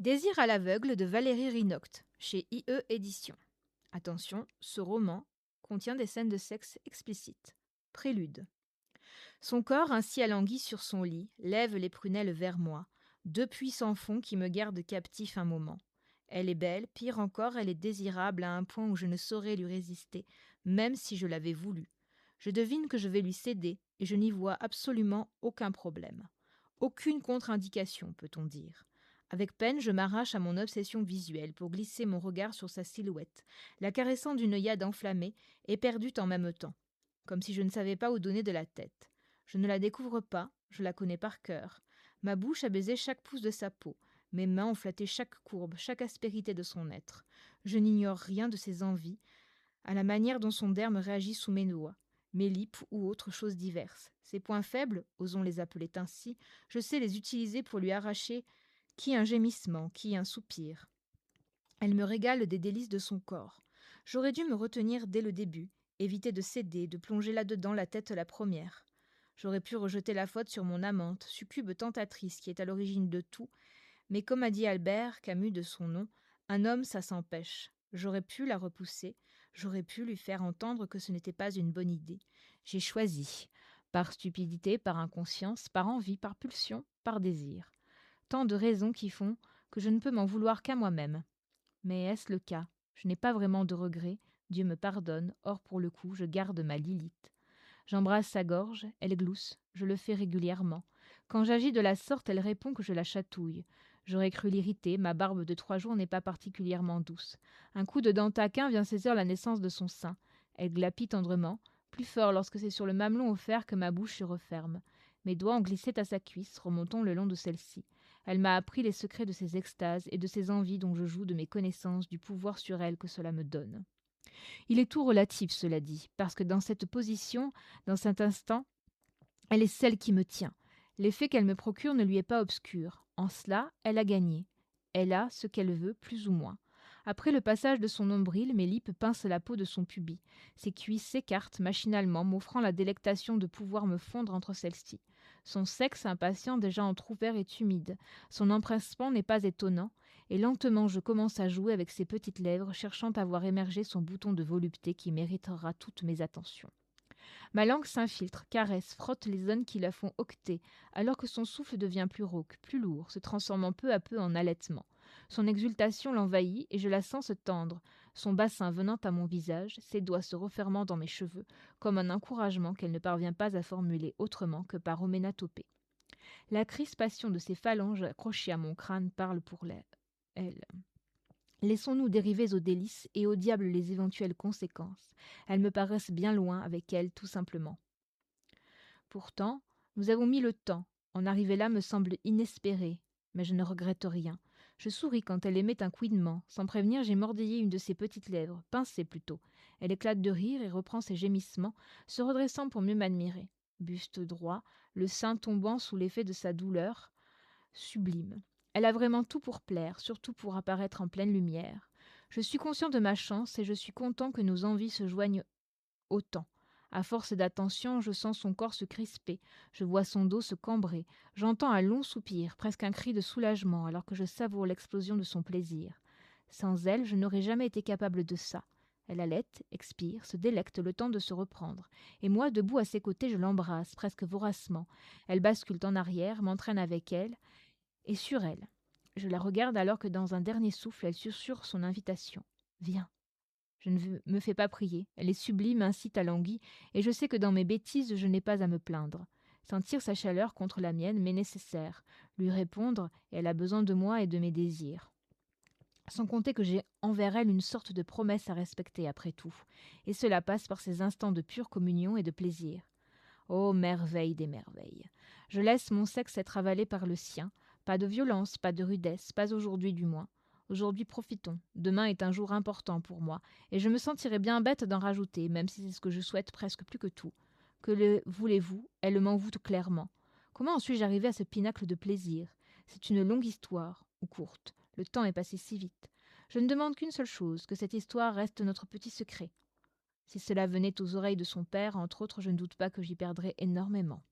Désir à l'aveugle de Valérie Rinoct, chez IE Éditions. Attention, ce roman contient des scènes de sexe explicites. Prélude. Son corps ainsi alangui sur son lit lève les prunelles vers moi, deux puissants fonds qui me gardent captif un moment. Elle est belle, pire encore, elle est désirable à un point où je ne saurais lui résister, même si je l'avais voulu. Je devine que je vais lui céder, et je n'y vois absolument aucun problème. Aucune contre-indication, peut-on dire. Avec peine, je m'arrache à mon obsession visuelle pour glisser mon regard sur sa silhouette, la caressant d'une œillade enflammée, éperdue en même temps, comme si je ne savais pas où donner de la tête. Je ne la découvre pas, je la connais par cœur. Ma bouche a baisé chaque pouce de sa peau, mes mains ont flatté chaque courbe, chaque aspérité de son être. Je n'ignore rien de ses envies, à la manière dont son derme réagit sous mes doigts, mes lippes ou autres choses diverses. Ses points faibles, osons les appeler ainsi, je sais les utiliser pour lui arracher qui un gémissement, qui un soupir. Elle me régale des délices de son corps. J'aurais dû me retenir dès le début, éviter de céder, de plonger là-dedans la tête la première. J'aurais pu rejeter la faute sur mon amante, succube tentatrice qui est à l'origine de tout, mais comme a dit Albert Camus de son nom, un homme ça s'empêche. J'aurais pu la repousser, j'aurais pu lui faire entendre que ce n'était pas une bonne idée. J'ai choisi, par stupidité, par inconscience, par envie, par pulsion, par désir. Tant de raisons qui font que je ne peux m'en vouloir qu'à moi-même. Mais est-ce le cas? Je n'ai pas vraiment de regrets, Dieu me pardonne, or pour le coup, je garde ma Lilith. J'embrasse sa gorge, elle glousse, je le fais régulièrement. Quand j'agis de la sorte, elle répond que je la chatouille. J'aurais cru l'irriter, ma barbe de 3 jours n'est pas particulièrement douce. Un coup de dent taquin vient saisir la naissance de son sein. Elle glapit tendrement, plus fort lorsque c'est sur le mamelon offert que ma bouche se referme. Mes doigts ont glissé à sa cuisse, remontant le long de celle-ci. Elle m'a appris les secrets de ses extases et de ses envies dont je joue de mes connaissances, du pouvoir sur elle que cela me donne. Il est tout relatif, cela dit, parce que dans cette position, dans cet instant, elle est celle qui me tient. L'effet qu'elle me procure ne lui est pas obscur. En cela, elle a gagné. Elle a ce qu'elle veut, plus ou moins. Après le passage de son nombril, mes lippes pincent la peau de son pubis. Ses cuisses s'écartent machinalement, m'offrant la délectation de pouvoir me fondre entre celles-ci. Son sexe impatient déjà entr'ouvert est humide. Son empressement n'est pas étonnant, et lentement je commence à jouer avec ses petites lèvres, cherchant à voir émerger son bouton de volupté qui méritera toutes mes attentions. Ma langue s'infiltre, caresse, frotte les zones qui la font octer, alors que son souffle devient plus rauque, plus lourd, se transformant peu à peu en halètement. Son exultation l'envahit et je la sens se tendre, son bassin venant à mon visage, ses doigts se refermant dans mes cheveux, comme un encouragement qu'elle ne parvient pas à formuler autrement que par oménatopée. La crispation de ses phalanges accrochées à mon crâne parle pour elle. Laissons-nous dériver aux délices et au diable les éventuelles conséquences. Elles me paraissent bien loin avec elle, tout simplement. Pourtant, nous avons mis le temps. En arriver là me semble inespéré, mais je ne regrette rien. Je souris quand elle émet un couinement. Sans prévenir, j'ai mordillé une de ses petites lèvres, pincé plutôt. Elle éclate de rire et reprend ses gémissements, se redressant pour mieux m'admirer. Buste droit, le sein tombant sous l'effet de sa douleur, sublime. Elle a vraiment tout pour plaire, surtout pour apparaître en pleine lumière. Je suis conscient de ma chance et je suis content que nos envies se joignent autant. À force d'attention, je sens son corps se crisper, je vois son dos se cambrer, j'entends un long soupir, presque un cri de soulagement, alors que je savoure l'explosion de son plaisir. Sans elle, je n'aurais jamais été capable de ça. Elle halète, expire, se délecte le temps de se reprendre. Et moi, debout à ses côtés, je l'embrasse, presque voracement. Elle bascule en arrière, m'entraîne avec elle, et sur elle. Je la regarde alors que dans un dernier souffle, elle susurre son invitation. Viens. Je ne me fais pas prier. Elle est sublime, ainsi talanguie, et je sais que dans mes bêtises, je n'ai pas à me plaindre. Sentir sa chaleur contre la mienne m'est nécessaire. Lui répondre, et elle a besoin de moi et de mes désirs. Sans compter que j'ai envers elle une sorte de promesse à respecter après tout, et cela passe par ces instants de pure communion et de plaisir. Ô merveille des merveilles! Je laisse mon sexe être avalé par le sien. Pas de violence, pas de rudesse, pas aujourd'hui du moins. Aujourd'hui profitons. Demain est un jour important pour moi, et je me sentirais bien bête d'en rajouter, même si c'est ce que je souhaite presque plus que tout. Que le voulez-vous? Elle m'envoûte clairement. Comment en suis-je arrivé à ce pinacle de plaisir? C'est une longue histoire, ou courte. Le temps est passé si vite. Je ne demande qu'une seule chose, que cette histoire reste notre petit secret. Si cela venait aux oreilles de son père, entre autres, je ne doute pas que j'y perdrais énormément.